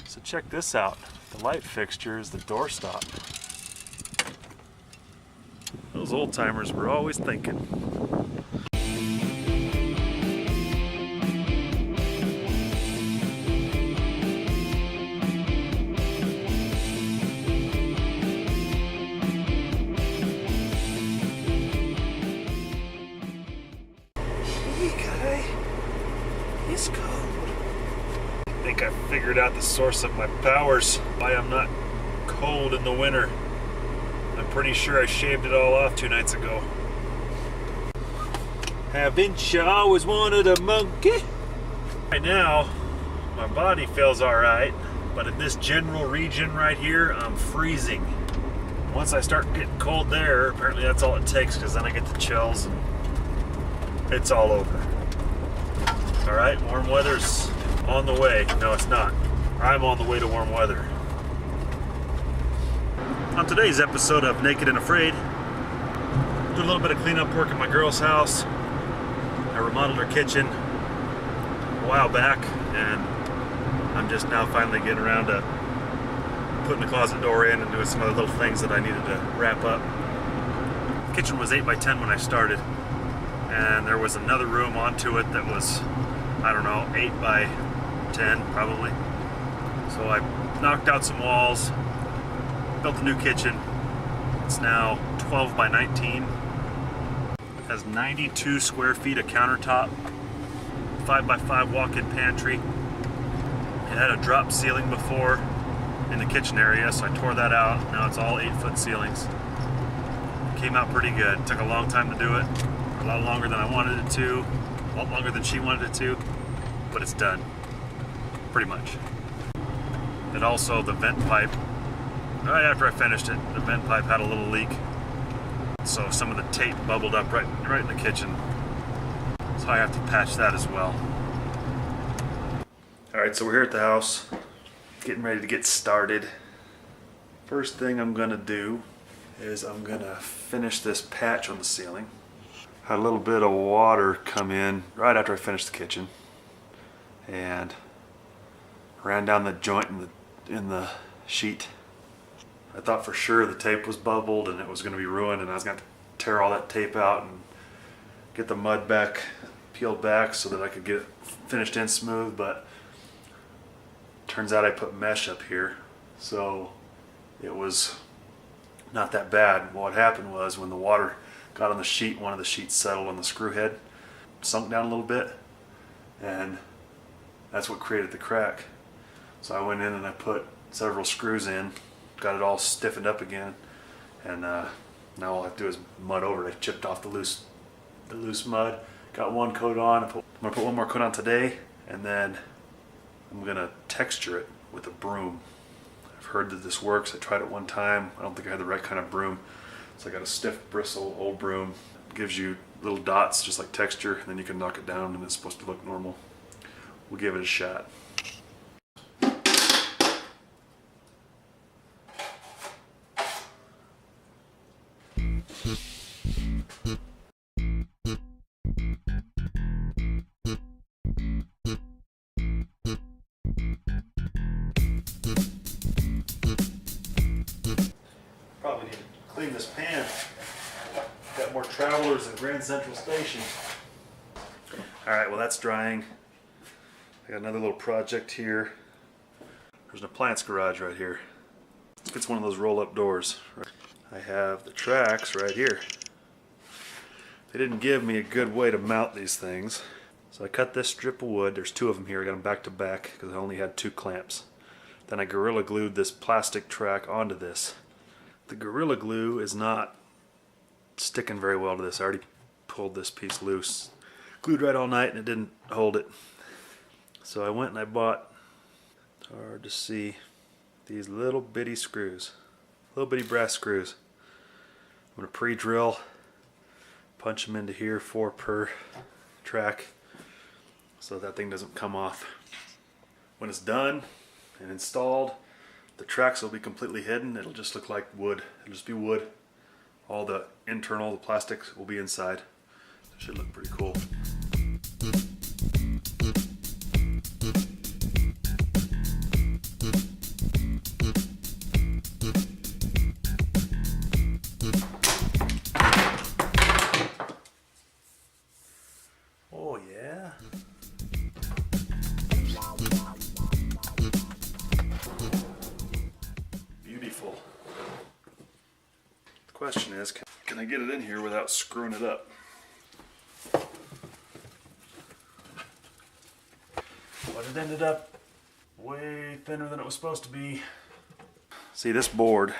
So check this out. The light fixture is the doorstop. Those old timers were always thinking. It's cold. I think I figured out the source of my powers, why I'm not cold in the winter. I'm pretty sure I shaved it all off 2 nights ago. Haven't you always wanted a monkey? Right now, my body feels alright, but in this general region right here, I'm freezing. Once I start getting cold there, apparently that's all it takes, because then I get the chills and it's all over. Alright, warm weather's on the way. No, it's not. I'm on the way to warm weather. On today's episode of Naked and Afraid, do a little bit of cleanup work at my girl's house. I remodeled her kitchen a while back, and I'm just now finally getting around to putting the closet door in and doing some other little things that I needed to wrap up. The kitchen was 8 by 10 when I started, and there was another room onto it that was, I don't know, 8 by 10 probably. So I knocked out some walls, built a new kitchen. It's now 12 by 19. It has 92 square feet of countertop, 5 by 5 walk-in pantry. It had a drop ceiling before in the kitchen area, so I tore that out. Now it's all 8-foot ceilings. It came out pretty good. It took a long time to do it, a lot longer than I wanted it to, a lot longer than she wanted it to, but it's done, pretty much. And also the vent pipe, right after I finished it, the vent pipe had a little leak, so some of the tape bubbled up right in the kitchen, so I have to patch that as well. Alright, so we're here at the house, getting ready to get started. First thing I'm gonna do is I'm gonna finish this patch on the ceiling. Had a little bit of water come in right after I finished the kitchen, and ran down the joint in the sheet. I thought for sure the tape was bubbled and it was going to be ruined, and I was going to tear all that tape out and get the mud back, peeled back so that I could get it finished in smooth, but turns out I put mesh up here, so it was not that bad. What happened was when the water got on the sheet, one of the sheets settled on the screw head, sunk down a little bit, and that's what created the crack. So I went in and I put several screws in, got it all stiffened up again, and now all I have to do is mud over it. I chipped off the loose mud, got one coat on. I'm gonna put one more coat on today, and then I'm gonna texture it with a broom. I've heard that this works. I tried it one time. I don't think I had the right kind of broom, so I got a stiff bristle old broom. It gives you little dots just like texture, and then you can knock it down and it's supposed to look normal. We'll give it a shot. Probably need to clean this pan. Got more travelers at Grand Central Station. Alright, well that's drying. I got another little project here. There's an appliance garage right here. It's one of those roll-up doors. I have the tracks right here. They didn't give me a good way to mount these things, so I cut this strip of wood. There's 2 of them here. I got them back to back because I only had 2 clamps. Then I Gorilla Glued this plastic track onto this. The Gorilla Glue is not sticking very well to this. I already pulled this piece loose. Glued right all night and it didn't hold it. So I went and I bought, it's hard to see, these little bitty screws. Little bitty brass screws. I'm going to pre-drill, punch them into here, 4 per track, so that thing doesn't come off. When it's done and installed, the tracks will be completely hidden. It'll just look like wood. It'll just be wood. All the internal, the plastics will be inside. It should look pretty cool. question is, can I get it in here without screwing it up? But it ended up way thinner than it was supposed to be. See, this board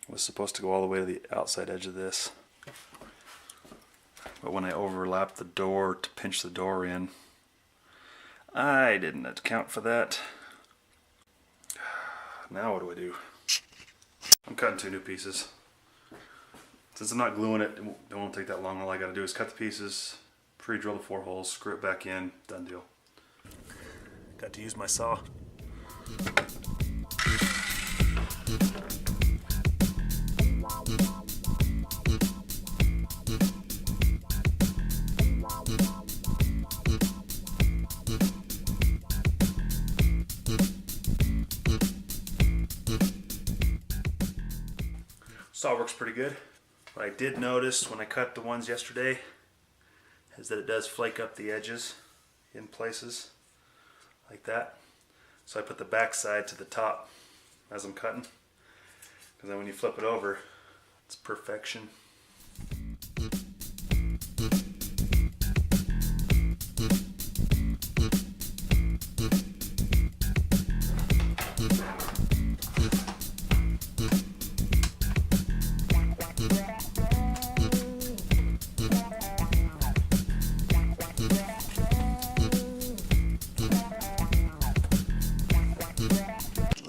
was supposed to go all the way to the outside edge of this. But when I overlapped the door to pinch the door in, I didn't account for that. Now what do? I'm cutting 2 new pieces. Since I'm not gluing it, it won't take that long. All I gotta do is cut the pieces, pre-drill the 4 holes, screw it back in, done deal. Got to use my saw. Saw works pretty good. What I did notice when I cut the ones yesterday is that it does flake up the edges in places like that. So I put the back side to the top as I'm cutting, because then when you flip it over, it's perfection.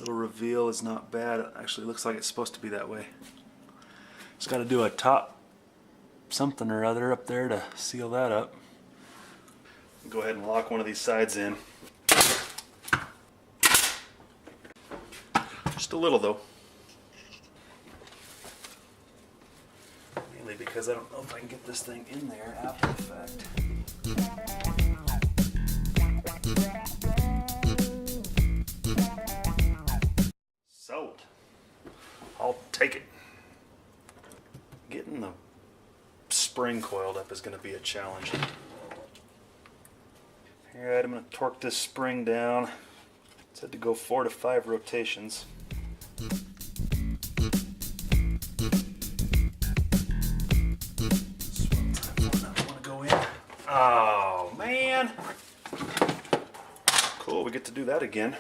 Reveal is not bad. It actually looks like it's supposed to be that way. Just got to do a top something or other up there to seal that up. Go ahead and lock one of these sides in. Just a little though. Mainly because I don't know if I can get this thing in there after the fact. Sold. I'll take it. Getting the spring coiled up is going to be a challenge. Alright, I'm going to torque this spring down. It said to go 4 to 5 rotations. This one I want to go in. Oh man! Cool, we get to do that again.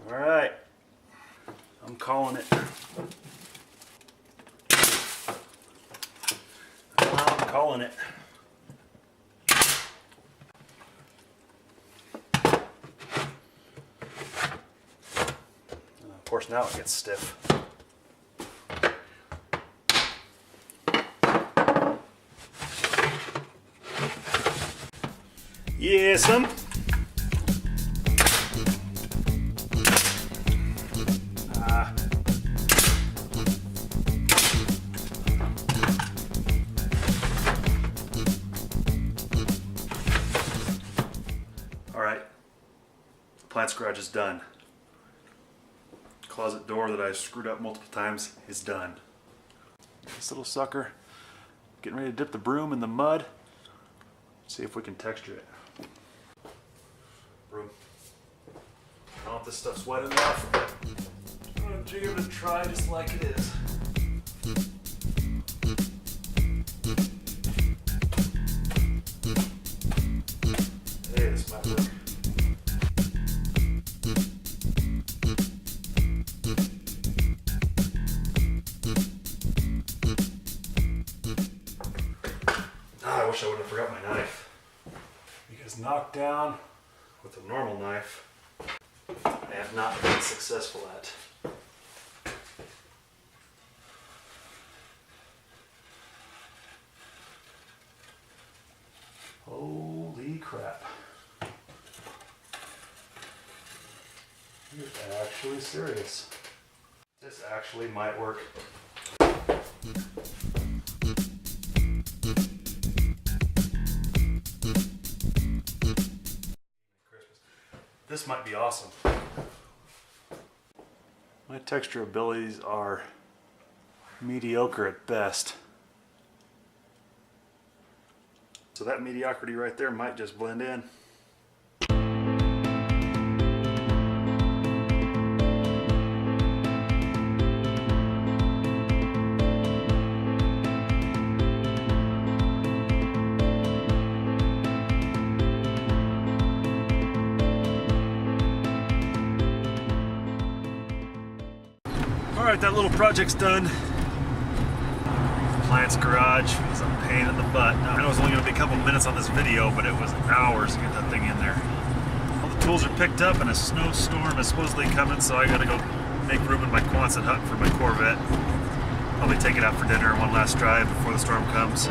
Alright, I'm calling it. I'm calling it. And of course now it gets stiff. Yes'm. Alright, appliance garage is done. Closet door that I screwed up multiple times is done. This little sucker, getting ready to dip the broom in the mud. See if we can texture it. Broom. I don't know if this stuff's wet enough, but I'm going to give it a try just like it is. Hey, this might work. I wish I wouldn't have forgot my knife. Because knocked down with a normal knife, I have not been successful at. Holy crap. You're actually serious. This actually might work. This might be awesome. My texture abilities are mediocre at best. So that mediocrity right there might just blend in. Alright, that little project's done. Client's garage was a pain in the butt. I know it was only going to be a couple minutes on this video, but it was hours to get that thing in there. All the tools are picked up and a snowstorm is supposedly coming, so I got to go make room in my Quonset hut for my Corvette. Probably take it out for dinner and one last drive before the storm comes.